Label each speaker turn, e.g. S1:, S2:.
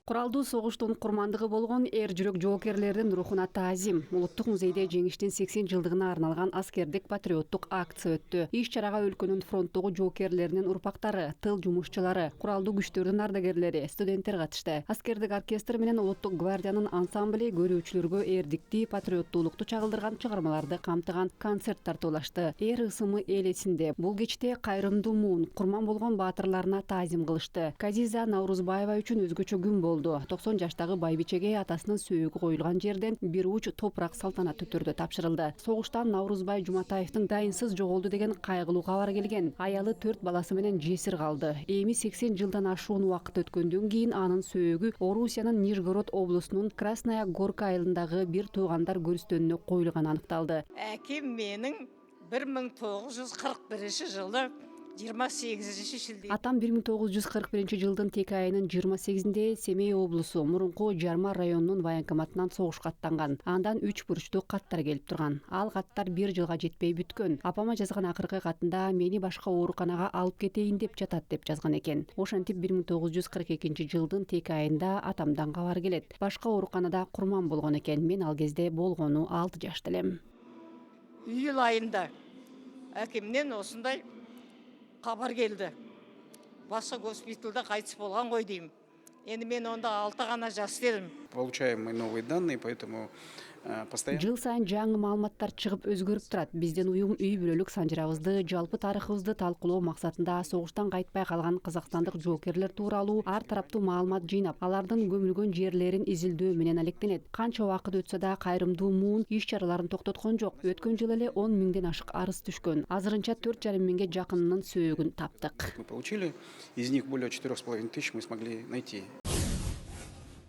S1: Куралдуу согуштун курмандыгы болгон эр жүрөк жоокерлердин рухуна таазим. Улуттук музейде жеңиштин 80 жылдыгына арналган аскердик патриоттук акция өттү. Иш-чарага өлкөнүн фронттогу жоокерлеринин урпактары, тыл жумушчулары, куралдуу күчтөрдүн ардагерлери, студенттер катышты. Аскердик оркестр менен улуттук гвардиянын ансамбли көрүүчүлөргө эрдикти, патриоттуулукту чагылдырган чыгармаларды камтыган концерт тартуулашты. Эр ысымы эл эсинде. Бул кечте кайрымдуу муун, курман болгон баатырларына таазим кылышты. Казиза Наурузбаева үчүн өзгөчө күн болду. 90 жаштагы байбичеге атасынын сөөгү коюлган жерден бир уч топурак салтанаттуу түрдө тапшырылды. Согуштан Наурузбай Жуматаевдин дайынсыз жоголду деген кайгылуу кабар келген. Аялы 4 баласы менен жесир калды. Эми 80 жылдан ашуун убакыт өткөндөн кийин анын сөөгү Орусиянын Нижегород облусунун Красная Горка айылындагы бир туугандар көрүстөнүнө коюлганы аныкталды.
S2: Әкем менің 1941 жылы 28 шілде.
S1: Атам 1941 жылдын тек айынын 28-нде Семей облусу мурунку Жарма районунун военкоматынан согушка аттанган. Андан 3 бурчтуу каттар келип турган. Ал каттар 1 жылга жетпей бүткөн. Апама жазган акыркы катында мени башка ооруканага алып кетейин деп жатат деп жазган экен. Ошентип 1942 жылдын тек айында атамдан кабар келет. Башка ооруканада курман болгон экен. Мен ал кезде болгону 6 жашта элем.
S2: Июль айында әкемнен осындай хабар келді. Басқа госпитальда қайтыс болған ғой деймін. Енді мен онда 6 ғана жас едім.
S3: Получаем мы новые данные, поэтому постоянно.
S1: Жыл сайын жаңы маалыматтар чыгып өзгөрүп турат. Биздин уюм үй бүлөлүк санжырабызды, жалпы тарыхыбызды талкуулоо максатында согуштан кайтпай калган казакстандык жоокерлер тууралуу ар тараптуу маалымат жыйнап, алардын көмүлгөн жерлерин изилдөө менен алектенет. Канча убакыт өтсө да кайрымдуу муун иш-чараларын токтоткон жок. Өткөн жылы эле 10 миңден ашык арыз түшкөн. Азырынча 4,5 миңге жакынынын сөөгүн таптык.
S3: Мы получили, из них более 4,5 тысяч мы смогли найти.